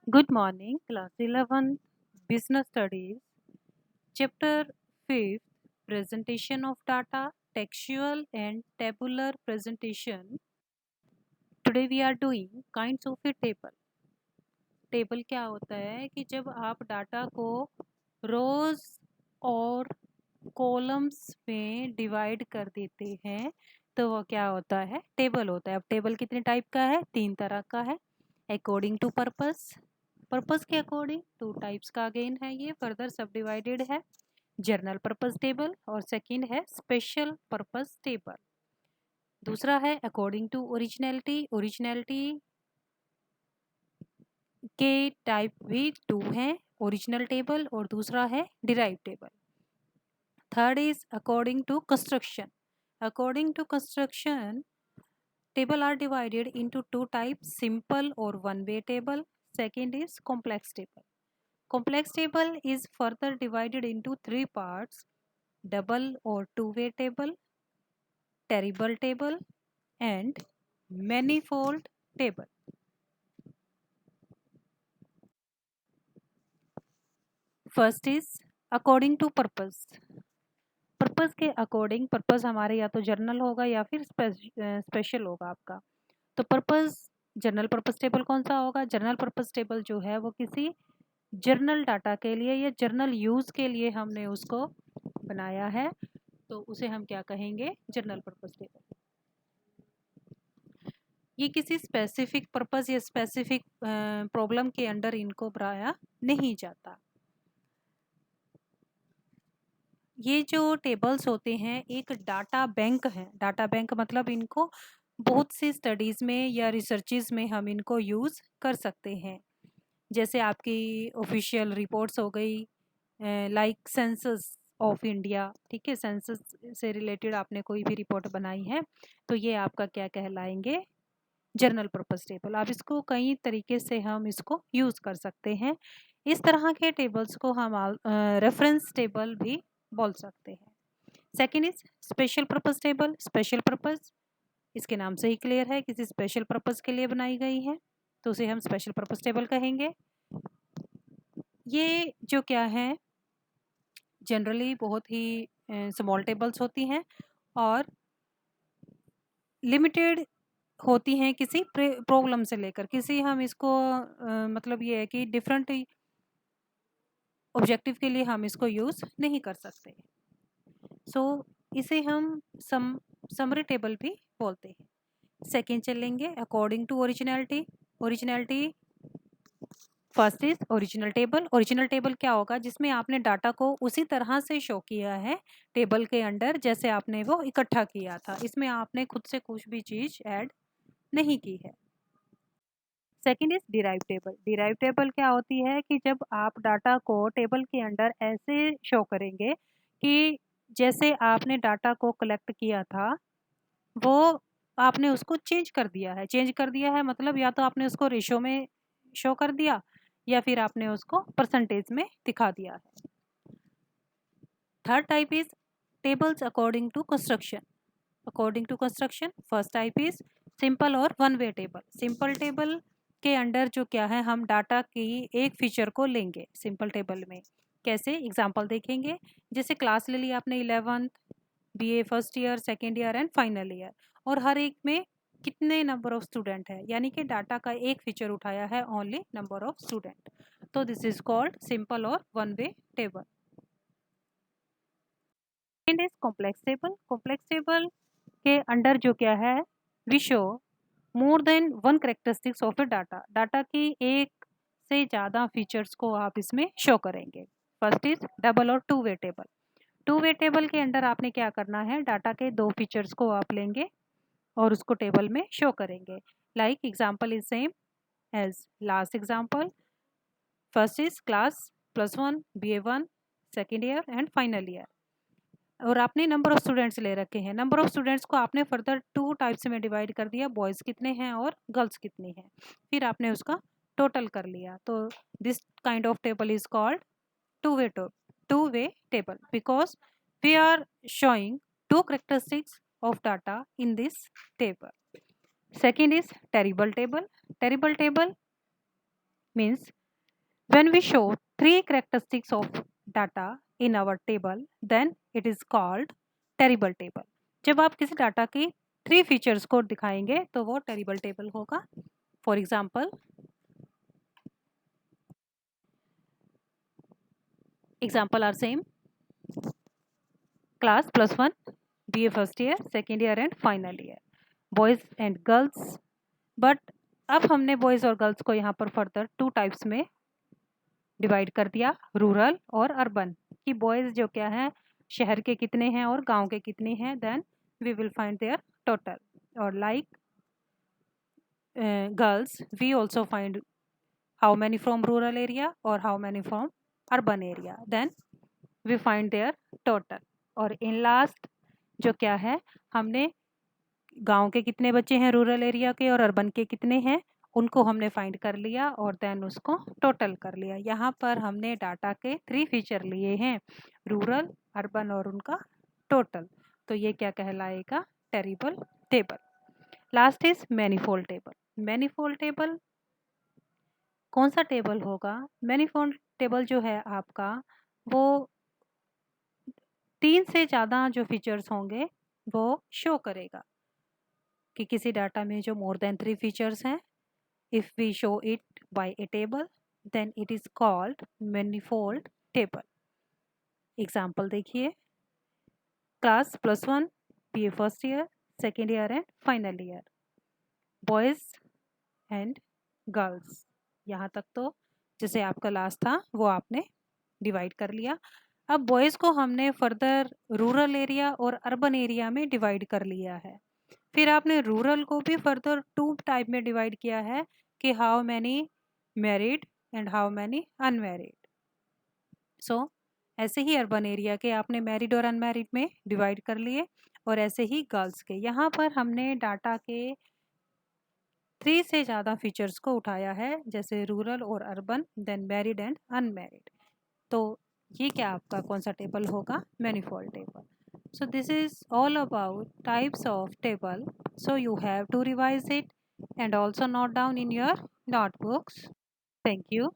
Good morning, class 11, Business Studies, Chapter 5, Presentation of Data, Textual and Tabular Presentation. Today we are doing kinds of a table. Table क्या होता है कि जब आप data को रोज और कॉलम्स में डिवाइड कर देते हैं तो वो क्या होता है, टेबल होता है। अब टेबल कितने टाइप का है? 3 तरह का है। अकॉर्डिंग टू पर्पस, पर्पस के अकॉर्डिंग 2 टाइप्स का अगेन है। ये फर्दर सब डिवाइडेड है। जनरल पर्पस टेबल और सेकंड है स्पेशल पर्पस टेबल। दूसरा है अकॉर्डिंग टू ओरिजिनलिटी। ओरिजिनलिटी के टाइप भी 2 हैं, ओरिजिनल टेबल और दूसरा है derive table. Third is according to construction. According to construction table are divided into 2 types, simple or one way table. Second is complex table. Complex table is further divided into 3 parts, double or two way table, terrible table and manifold table. First is according to purpose. Purpose के according, purpose हमारे या तो journal होगा या फिर special होगा आपका। तो पर्पस जनरल पर्पस टेबल कौन सा होगा? जनरल पर्पस टेबल जो है वो किसी जर्नल डाटा के लिए या जर्नल यूज़ के लिए हमने उसको बनाया है, तो उसे हम क्या कहेंगे? General purpose table. ये किसी स्पेसिफिक पर्पस या स्पेसिफिक प्रॉब्लम के अंडर इनको बनाया नहीं जाता। ये जो टेबल्स होते हैं एक डाटा बैंक है। डाटा बैंक मतलब इनको बहुत सी स्टडीज़ में या रिसर्चेज में हम इनको यूज़ कर सकते हैं। जैसे आपकी ऑफिशियल रिपोर्ट्स हो गई, लाइक सेंसस ऑफ इंडिया, ठीक है, सेंसस से रिलेटेड आपने कोई भी रिपोर्ट बनाई है तो ये आपका क्या कहलाएंगे? General purpose table. अब इसको कई तरीके से हम इसको यूज़ कर सकते हैं। इस तरह के टेबल्स को हम रेफरेंस टेबल भी बोल सकते हैं। Second is special purpose table. Special purpose इसके नाम से ही क्लियर है, किसी स्पेशल पर्पस के लिए बनाई गई है तो उसे हम स्पेशल पर्पस टेबल कहेंगे। ये जो क्या है जनरली बहुत ही स्मॉल टेबल्स होती हैं और लिमिटेड होती हैं किसी प्रॉब्लम से लेकर। किसी हम इसको मतलब ये है कि डिफरेंट ऑब्जेक्टिव के लिए हम इसको यूज़ नहीं कर सकते। सो इसे हम समरी टेबल भी बोलते हैं। सेकेंड चलेंगे according to originality. Originality first is original table. Original table क्या होगा? जिसमें आपने डाटा को उसी तरह से शो किया है टेबल के अंडर जैसे आपने वो इकट्ठा किया था। इसमें आपने खुद से कुछ भी चीज ऐड नहीं की है। Second is derive table. Derive table क्या होती है कि जब आप डाटा को टेबल के अंडर ऐसे शो करेंगे कि जैसे आपने डाटा को कलेक्ट किया था वो आपने उसको चेंज कर दिया है। चेंज कर दिया है मतलब या तो आपने उसको रेशो में शो कर दिया या फिर आपने उसको परसेंटेज में दिखा दिया है। Third type is tables according to construction. According to construction first type is simple और one way table. Simple table के अंडर जो क्या है हम डाटा की एक फीचर को लेंगे सिंपल टेबल में। कैसे? एग्जाम्पल देखेंगे। जैसे क्लास ले ली आपने 11th, BA first year, second year and final year, और हर एक में कितने नंबर ऑफ स्टूडेंट है, यानी कि डाटा का एक फीचर उठाया है ओनली नंबर ऑफ स्टूडेंट। तो दिस इज कॉल्ड सिंपल और one way table. Second is complex table. Complex table के अंडर जो क्या है we show more than one characteristics of a data. Data की एक से ज़्यादा फीचर्स को आप इसमें शो करेंगे। फर्स्ट इज डबल और two way table. Two way table के अंडर आपने क्या करना है? डाटा के 2 फीचर्स को आप लेंगे और उसको टेबल में शो करेंगे। Like example is same as last example. First is class +1 BA1 second year and final year, और आपने नंबर ऑफ स्टूडेंट्स ले रखे हैं। नंबर ऑफ स्टूडेंट्स को आपने फर्दर 2 टाइप्स में डिवाइड कर दिया, बॉयज़ कितने हैं और गर्ल्स कितनी हैं, फिर आपने उसका टोटल कर लिया। तो this kind of table is called two way table because we are showing 2 characteristics of data in this table. Second is terrible table. Terrible table means When we show three characteristics of data in our table, then it is called terrible table. जब आप किसी data की 3 features को दिखाएंगे तो वो terrible table होगा. For example, example are same: class +1, BA first year, second year and final year, boys and girls. But अब हमने बॉयज़ और गर्ल्स को यहाँ पर फर्दर 2 टाइप्स में डिवाइड कर दिया, रूरल और अर्बन, कि बॉयज़ जो क्या है शहर के कितने हैं और गांव के कितने हैं, then we will find their total. और like girls we also find how many from rural area or how many from urban area, then we find their total. और in last जो क्या है, हमने गांव के कितने बच्चे हैं रूरल एरिया के और अर्बन के कितने हैं उनको हमने फाइंड कर लिया और देन उसको टोटल कर लिया. यहाँ पर हमने डाटा के 3 फीचर लिए हैं, रूरल, अर्बन और उनका टोटल. तो ये क्या कहलाएगा, terrible table. Last is manifold table. Manifold table कौन सा टेबल होगा? मैनीफोल्ड टेबल जो है आपका वो 3 से ज़्यादा जो फीचर्स होंगे वो शो करेगा, कि किसी डाटा में जो मोर देन 3 फीचर्स हैं, if we show it by a table then it is called manifold table. Example देखिए, class +1, BA first year, second year and final year, boys and girls. यहाँ तक तो जैसे आपका लास्ट था वो आपने डिवाइड कर लिया. अब बॉयज़ को हमने फर्दर रूरल एरिया और अर्बन एरिया में डिवाइड कर लिया है. फिर आपने रूरल को भी फर्दर 2 टाइप में डिवाइड किया है, कि how many married and how many unmarried. So ऐसे ही अर्बन एरिया के आपने मैरिड और अनमैरिड में डिवाइड कर लिए, और ऐसे ही गर्ल्स के. यहाँ पर हमने डाटा के 3 से ज़्यादा फीचर्स को उठाया है, जैसे रूरल और urban, then married and unmarried. तो ये क्या आपका कौन सा टेबल होगा, manifold table. So this is all about types of table. So you have to revise it and also note down in your notebooks. Thank you.